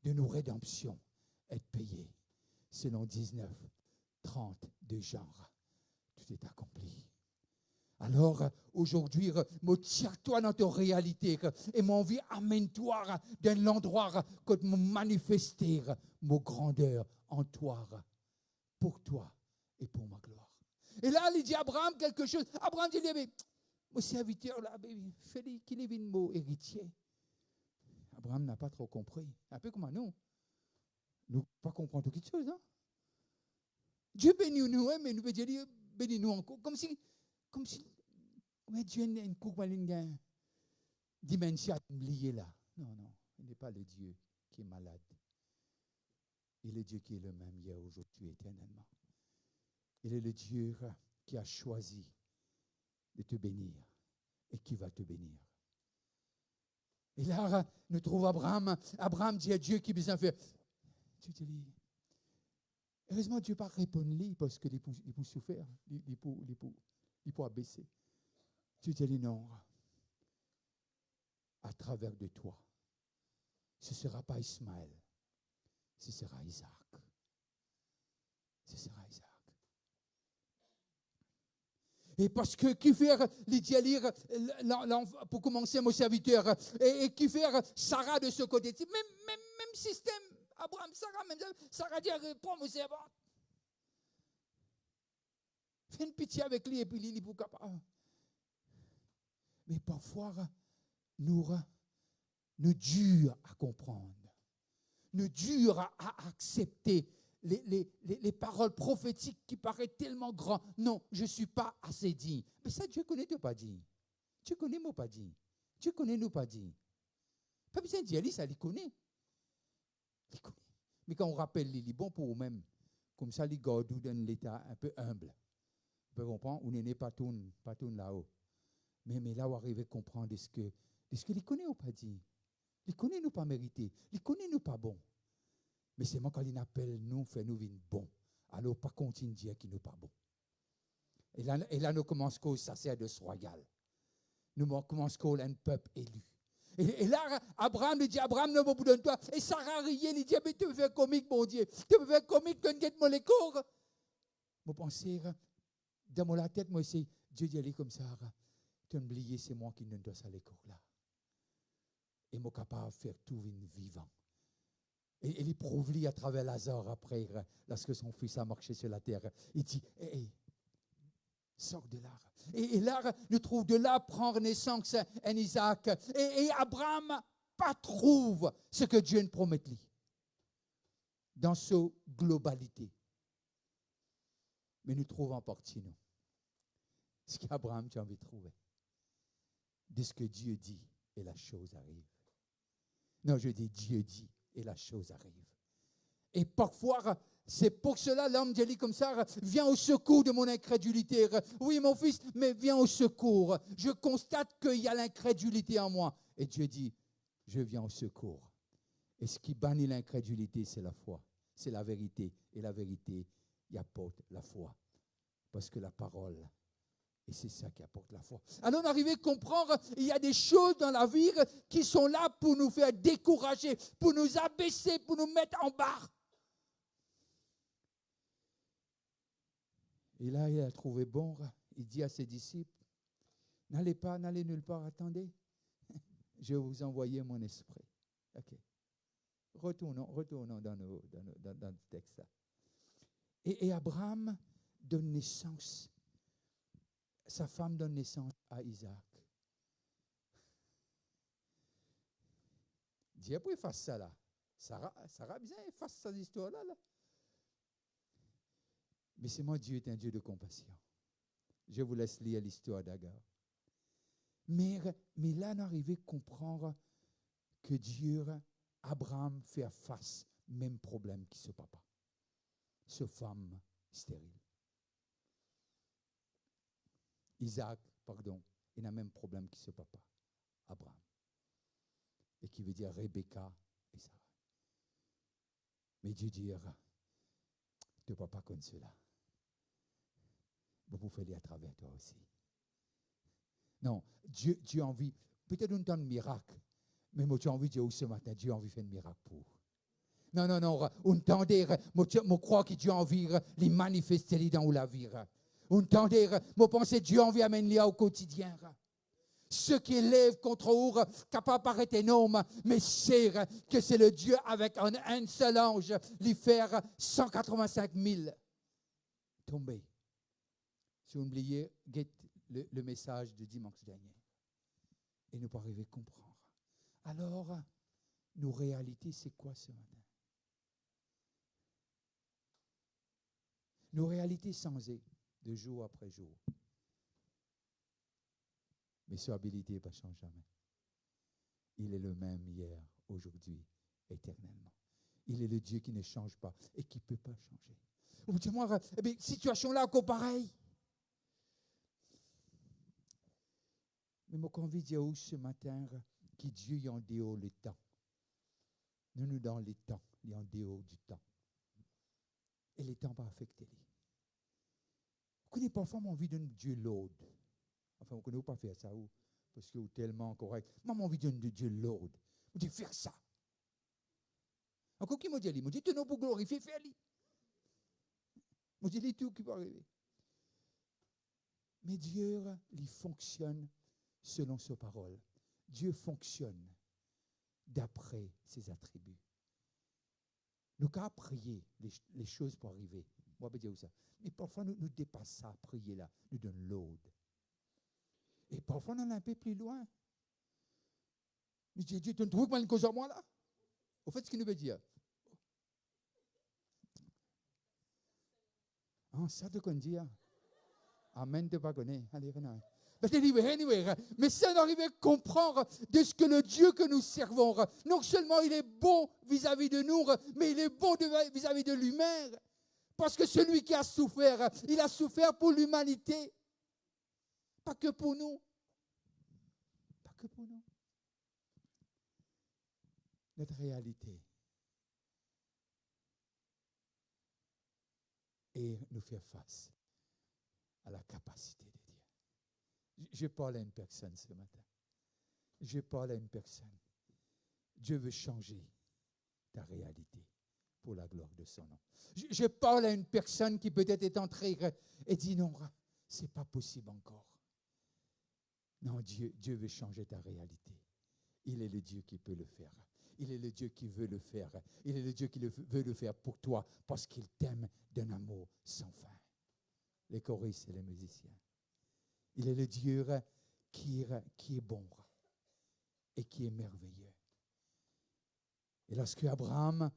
de nos rédemptions est payé. Selon 19, 30 de genre. Tout est accompli. Alors, aujourd'hui, tire-toi dans ta réalité et mon vie, amène-toi dans l'endroit que me manifester mon grandeur en toi, pour toi et pour ma gloire. Et là, il dit à Abraham quelque chose. Abraham dit, mon serviteur là, fais qu'il est mon héritier. Abraham n'a pas trop compris. Un peu comme nous. Nous ne pas comprendre quelque chose. Hein? Dieu bénit nous, mais nous veut dire bénis nous encore. Comme si mais Dieu n'a une courbe une dimension liée là. Non, il n'est pas le Dieu qui est malade. Il est le Dieu qui est le même hier, aujourd'hui, éternellement. Il est le Dieu qui a choisi de te bénir et qui va te bénir. Et là, nous trouvons Abraham. Abraham dit à Dieu qui besoin faire. Tu te dis, heureusement, Dieu n'a pas répondu parce qu'il peut souffrir, il peut abaisser. Tu te dis non. À travers de toi, ce ne sera pas Ismaël, ce sera Isaac. Ce sera Isaac. Et parce que qui faire l'idéalire pour commencer mon serviteur et qui faire Sarah de ce côté, même système, Abraham, Sarah dit pour mon servant. Fais une pitié avec lui et puis il est capable. Mais parfois, nous durs à comprendre, nous durs à accepter les paroles prophétiques qui paraissent tellement grandes. Non, je ne suis pas assez dit. Mais ça, Dieu connaît pas dit. Dieu connaît moi pas dit. Dieu connaît nous pas dit. Pas besoin de dire, ça, il connaît. Il connaît. Mais quand on rappelle, il est bon pour nous-mêmes. Comme ça, il garde dans l'état un peu humble. Vous pouvez comprendre, on n'est pas tout là-haut. Mais là, on arrive à comprendre ce que il connaît ou pas dit. Il connaît nous pas mérité. Il connaît nous pas bon. Mais c'est moi quand il appelle nous, fait nous vivre bon. Alors, pas continuer de dire qu'il n'est pas bon. Et là, nous commençons qu'au sacerdoce royal. Nous commençons qu'au un peuple élu. Et là, Abraham dit, Abraham, ne me bout de toi. Et Sarah riait, il dit, mais tu me fais comique, mon Dieu. Tu me fais comique, tu me mon corps. Je pensais, dans mon tête, moi, c'est Dieu dit, allez comme ça. Tu oublié, c'est moi qui ne dois aller corps là. Et moi, capable de faire tout vivant. Et il prouve à travers Lazare après, lorsque son fils a marché sur la terre. Il dit, hey, sors de là. Et là, nous trouve de là prendre naissance en Isaac. Et Abraham pas trouve ce que Dieu nous promet lui. Dans sa globalité. Mais nous trouvons en partie, nous. Ce qu'Abraham a envie de trouver. De ce que Dieu dit, et la chose arrive. Non, je dis Dieu dit, et la chose arrive. Et parfois, c'est pour cela l'homme dit comme ça, viens au secours de mon incrédulité. Oui, mon fils, mais viens au secours. Je constate qu'il y a l'incrédulité en moi. Et Dieu dit, je viens au secours. Et ce qui bannit l'incrédulité, c'est la foi. C'est la vérité. Et la vérité, il apporte la foi. Parce que la parole, et c'est ça qui apporte la foi. Alors, on arrive à comprendre, il y a des choses dans la vie qui sont là pour nous faire décourager, pour nous abaisser, pour nous mettre en bas. Et là, il a trouvé bon, il dit à ses disciples, n'allez nulle part, attendez, je vais vous envoyer mon esprit. Ok. Retournons dans le texte là. Et Abraham donne naissance, sa femme donne naissance à Isaac. Dieu pourrait faire ça là. Sarah bien fasse cette histoire-là. Là. Mais c'est moi, Dieu est un Dieu de compassion. Je vous laisse lire l'histoire d'Agar. Mais là, on arrive à comprendre que Dieu, Abraham, fait face au même problème que ce papa. Ce femme stérile. Isaac, pardon, il a le même problème que ce papa, Abraham. Et qui veut dire Rebecca et Sarah. Mais Dieu dit, tu ne peux pas comme cela. Vous pouvez aller à travers toi aussi. Non, Dieu a envie, peut-être un temps de miracle, mais moi tu as envie de dire ce matin, Dieu a envie de faire un miracle pour. Non, on tendait, moi crois que Dieu a envie de les manifester dans la vie. On tendait, moi pensais Dieu a envie d'amener au quotidien. Ceux qui élèvent contre eux, capable de paraître énorme, mais c'est que c'est le Dieu avec un seul ange, lui faire 185 000 tomber. Si vous oubliez, le message de dimanche dernier. Et nous pas arriver à comprendre. Alors, nos réalités, c'est quoi ce matin? Nos réalités changent de jour après jour. Mais son habilité ne change jamais. Il est le même hier, aujourd'hui, éternellement. Il est le Dieu qui ne change pas et qui ne peut pas changer. Vous dites, moi, situation là encore pareil. Mais moi, envie de dire ce matin que Dieu est en dehors du temps. Nous dans les temps, il est en dehors du temps. Et les temps pas affectés. Vous connaissez parfois envie d'un Dieu lourd. Enfin, vous ne connaissez pas faire ça, parce que vous êtes tellement correct. Moi, j'ai envie d'un Dieu lourd. Vous dites, faire ça. Encore qui m'a dit, tu n'as pas glorifier, fais-le. Moi, je dis tout qui peut arriver. Mais Dieu, il fonctionne selon sa parole. Dieu fonctionne d'après ses attributs. Nous avons prier les choses pour arriver. Moi, je vais dire ça. Mais parfois, nous dépassons ça, prier là, nous donnons l'aude. Et parfois, on est un peu plus loin. Mais je dis, tu ne trouves pas une cause à moi là? Au fait, ce qu'il nous veut dire. Ah, ça te connaît dire. Amen, tu ne pas connaître. Allez, venez. Mais si on arrive à comprendre de ce que le Dieu que nous servons, non seulement il est bon vis-à-vis de nous, mais il est bon vis-à-vis de lui-même. Parce que celui qui a souffert, il a souffert pour l'humanité. Pas que pour nous. Pas que pour nous. Notre réalité est nous faire face à la capacité de Dieu. Je parle à une personne ce matin. Je parle à une personne. Dieu veut changer ta réalité pour la gloire de son nom. Je parle à une personne qui peut-être est entrée et dit non, c'est pas possible encore. Non, Dieu veut changer ta réalité. Il est le Dieu qui peut le faire. Il est le Dieu qui veut le faire. Il est le Dieu qui veut le faire pour toi parce qu'il t'aime d'un amour sans fin. Les choristes et les musiciens. Il est le Dieu qui est bon et qui est merveilleux. Et lorsque Abraham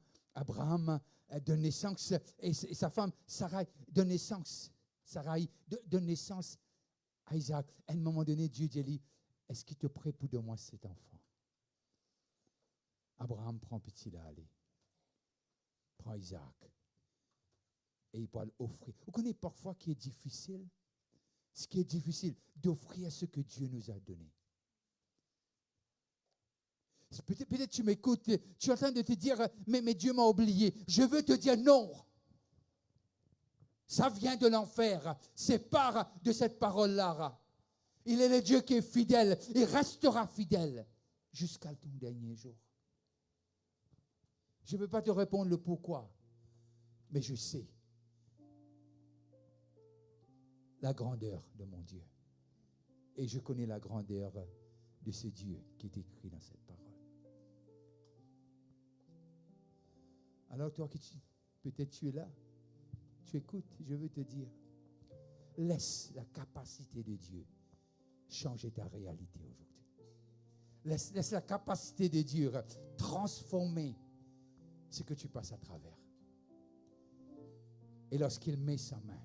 donne naissance, et sa femme Sarai donne naissance à Isaac, à un moment donné, Dieu dit, est-ce qu'il te prête pour de moi cet enfant? Abraham prend petit là, allez. Prend Isaac. Et il peut l'offrir. Vous connaissez parfois qui est difficile? Ce qui est difficile, d'offrir ce que Dieu nous a donné. Peut-être tu m'écoutes, tu es en train de te dire, mais Dieu m'a oublié. Je veux te dire non. Ça vient de l'enfer. C'est part de cette parole-là. Il est le Dieu qui est fidèle. Il restera fidèle jusqu'à ton dernier jour. Je ne peux pas te répondre le pourquoi, mais je sais la grandeur de mon Dieu. Et je connais la grandeur de ce Dieu qui est écrit dans cette parole. Alors toi, peut-être tu es là. tu écoutes, je veux te dire, laisse la capacité de Dieu changer ta réalité aujourd'hui. Laisse la capacité de Dieu transformer ce que tu passes à travers. Et lorsqu'il met sa main,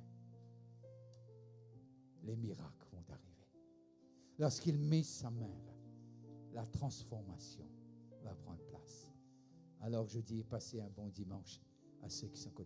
les miracles vont arriver. Lorsqu'il met sa main, la transformation va prendre place. Alors je dis, passez un bon dimanche à ceux qui sont connectés.